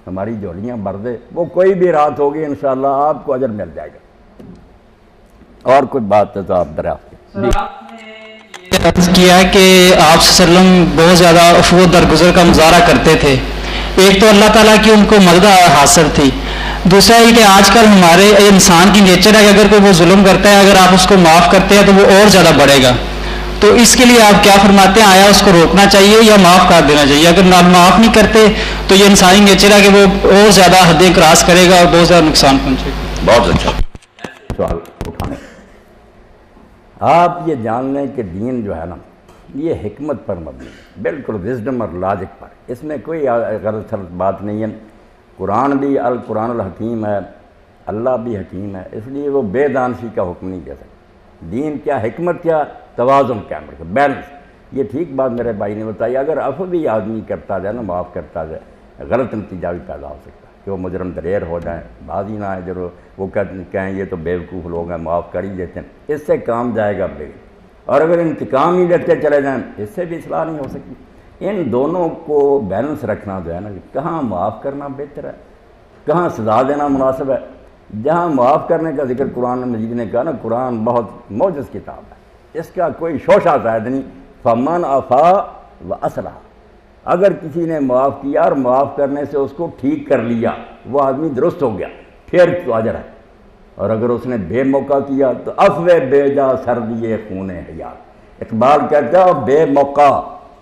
ہماری جھولیاں بھر دے، وہ کوئی بھی رات ہوگی انشاءاللہ آپ کو اجر مل جائے گا۔ اور کوئی بات ہے تو آپ دریافت کریں۔ آپ نے یہ عرض کیا کہ آپ صلی اللہ علیہ وسلم بہت زیادہ عفو درگزر کا مظاہرہ کرتے تھے، ایک تو اللہ تعالیٰ کی ان کو مدد حاصل تھی، دوسرا یہ کہ آج کل ہمارے انسان کی نیچر ہے کہ اگر کوئی وہ ظلم کرتا ہے، اگر آپ اس کو معاف کرتے ہیں تو وہ اور زیادہ بڑھے گا، تو اس کے لیے آپ کیا فرماتے ہیں؟ آیا اس کو روکنا چاہیے یا معاف کر دینا چاہیے؟ اگر معاف نہیں کرتے تو یہ انسانی نیچر ہے کہ وہ اور زیادہ حدیں کراس کرے گا اور بہت زیادہ نقصان پہنچے گا۔ بہت اچھا سوال اٹھانے۔ آپ یہ جان لیں کہ دین جو ہے نا یہ حکمت پر مبنی ہے، بالکل وزڈم اور لاجک پر، اس میں کوئی غلط سلط بات نہیں ہے۔ قرآن بھی القرآن الحکیم ہے، اللہ بھی حکیم ہے، اس لیے وہ بے دانشی کا حکم نہیں دے سکتا۔ دین کیا، حکمت کیا، توازن قائم رکھے، بیلنس۔ یہ ٹھیک بات میرے بھائی نے بتائی، اگر عفو بھی آدمی کرتا جائے نا، معاف کرتا جائے، غلط نتیجہ بھی پیدا ہو سکتا ہے کہ وہ مجرم دلیر ہو جائیں، بعض ہی نہ آئے جو وہ کہیں یہ تو بیوقوف لوگ ہیں معاف کر ہی دیتے ہیں، اس سے کام جائے گا بے۔ اور اگر انتقام ہی لیتے چلے جائیں اس سے بھی اصلاح نہیں ہو سکتی۔ ان دونوں کو بیلنس رکھنا جو ہے نا، کہاں معاف کرنا بہتر ہے، کہاں سزا دینا مناسب ہے۔ جہاں معاف کرنے کا ذکر قرآن مجید نے کہا نا، قرآن بہت معجز کتاب ہے، اس کا کوئی شوشہ زائد نہیں۔ فمن عفا و اصلح، اگر کسی نے معاف کیا اور معاف کرنے سے اس کو ٹھیک کر لیا، وہ آدمی درست ہو گیا، پھر تو اجر ہے۔ اور اگر اس نے بے موقع کیا تو عفو بے جا سر دیے خون حیات۔ اقبال کہتا ہے بے موقع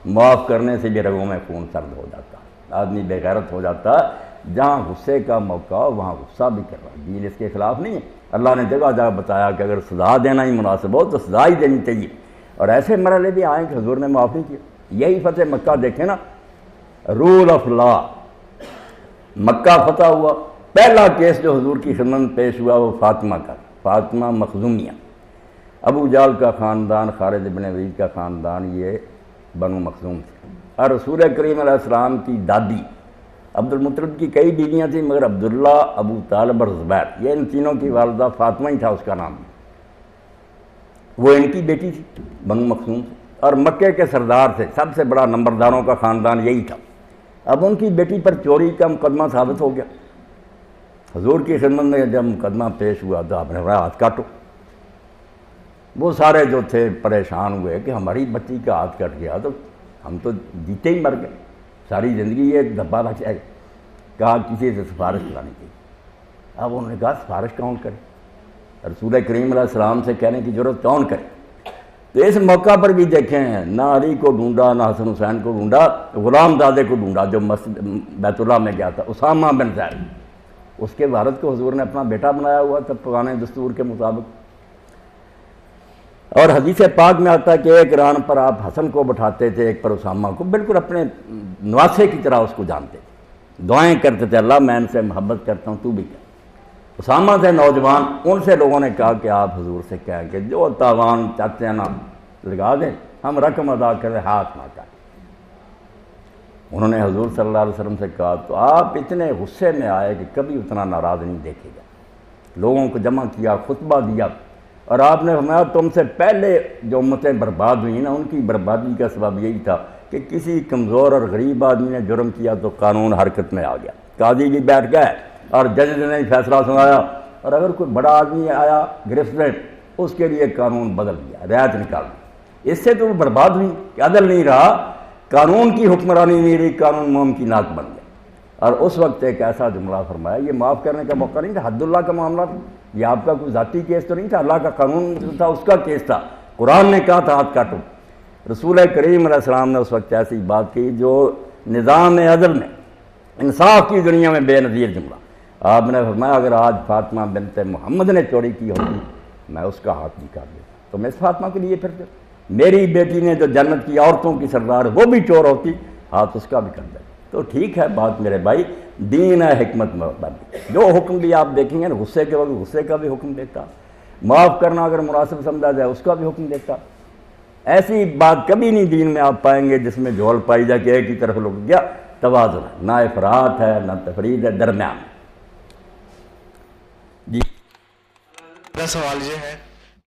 معاف کرنے سے بھی رگوں میں خون سرد ہو جاتا ہے، آدمی بے غیرت ہو جاتا ہے۔ جہاں غصے کا موقع ہو وہاں غصہ بھی کر رہا ہے، دین اس کے خلاف نہیں ہے۔ اللہ نے جگہ جگہ بتایا کہ اگر سزا دینا ہی مناسب ہو تو سزا ہی دینی چاہیے، اور ایسے مرحلے بھی آئیں کہ حضور نے معاف نہیں کیا۔ یہی فتح مکہ دیکھیں نا، رول آف لا، مکہ فتح ہوا، پہلا کیس جو حضور کی خدمت میں پیش ہوا وہ فاطمہ کا، فاطمہ مخزومیہ، ابو جہل کا خاندان، خالد بن ولید کا خاندان، یہ بنو مخزوم تھے۔ اور رسول کریم علیہ السلام کی دادی، عبد المطلب کی کئی بیویاں تھیں مگر عبداللہ، ابو طالب اور زبیر، یہ ان تینوں کی والدہ فاطمہ ہی تھا اس کا نام، وہ ان کی بیٹی تھی، بنو مخزوم تھی، اور مکے کے سردار تھے، سب سے بڑا نمبرداروں کا خاندان یہی تھا۔ اب ان کی بیٹی پر چوری کا مقدمہ ثابت ہو گیا۔ حضور کی خدمت میں جب مقدمہ پیش ہوا تو آپ نے کہا ہاتھ کاٹو۔ وہ سارے جو تھے پریشان ہوئے کہ ہماری بچی کا ہاتھ کٹ گیا تو ہم تو جیتے ہی مر گئے، ساری زندگی یہ دبا رکھ جائے گا۔ کہا کسی سے سفارش کرانی چاہیے۔ اب انہوں نے کہا سفارش کون کرے، رسول کریم علیہ السلام سے کہنے کی ضرورت کون کرے؟ تو اس موقع پر بھی دیکھیں، نہ علی کو ڈھونڈا، نہ حسن حسین کو ڈھونڈا، غلام دادے کو ڈھونڈا جو مسجد بیت اللہ میں گیا تھا، اسامہ بن زید، اس کے والد کو حضور نے اپنا بیٹا بنایا ہوا تھا پرانے دستور کے مطابق۔ اور حدیث پاک میں آتا ہے کہ ایک ران پر آپ حسن کو بٹھاتے تھے، ایک پر اسامہ کو، بالکل اپنے نواسے کی طرح اس کو جانتے تھے، دعائیں کرتے تھے اللہ میں ان سے محبت کرتا ہوں تو بھی کر۔ اسامہ تھے نوجوان، ان سے لوگوں نے کہا کہ آپ حضور سے کہیں کہ جو تاوان چاہتے ہیں نا لگا دیں، ہم رقم ادا کریں، ہاتھ نہ کاٹیں۔ انہوں نے حضور صلی اللہ علیہ وسلم سے کہا تو آپ اتنے غصے میں آئے کہ کبھی اتنا ناراض نہیں دیکھے گا۔ لوگوں کو جمع کیا، خطبہ دیا، اور آپ نے فرمایا تم سے پہلے جو امتیں برباد ہوئی نا، ان کی بربادی کا سبب یہی تھا کہ کسی کمزور اور غریب آدمی نے جرم کیا تو قانون حرکت میں آ گیا، قاضی بھی بیٹھ گئے اور جج نے فیصلہ سنایا، اور اگر کوئی بڑا آدمی آیا گرفتار، اس کے لیے قانون بدل دیا، رعایت نکال دی۔ اس سے تو وہ برباد ہوئی کہ عدل نہیں رہا، قانون کی حکمرانی نہیں رہی، قانون موم کی ناک بن گیا۔ اور اس وقت ایک ایسا جملہ فرمایا، یہ معاف کرنے کا موقع نہیں تھا، حد اللہ کا معاملہ تھا، یہ آپ کا کوئی ذاتی کیس تو نہیں تھا، اللہ کا قانون جو تھا اس کا کیس تھا۔ قرآن نے کہا تھا ہاتھ کاٹو، رسول کریم علیہ السلام نے اس وقت ایسی بات کی جو نظام عدل میں، انصاف کی دنیا میں بے نظیر جملہ۔ آپ نے فرمایا اگر آج فاطمہ بنت محمد نے چوری کی ہوتی میں اس کا ہاتھ بھی کاٹ دیتا، تو میں اس فاطمہ کے لیے پھر میری بیٹی نے جو جنت کی عورتوں کی سردار وہ بھی چور ہوتی، ہاتھ اس کا بھی کٹ دیتا۔ تو ٹھیک ہے بات میرے بھائی، دین ہے حکمت مبنی، جو حکم بھی آپ دیکھیں گے نا، غصے کے وقت غصے کا بھی حکم دیتا، معاف کرنا اگر مناسب سمجھا جائے اس کا بھی حکم دیتا۔ ایسی بات کبھی نہیں دین میں آپ پائیں گے جس میں جھول پائی جائے کہ ایک ہی طرف لوگ گیا، توازن ہے، نہ افراط ہے نہ تفرید ہے، درمیان۔ جی، میرا سوال یہ ہے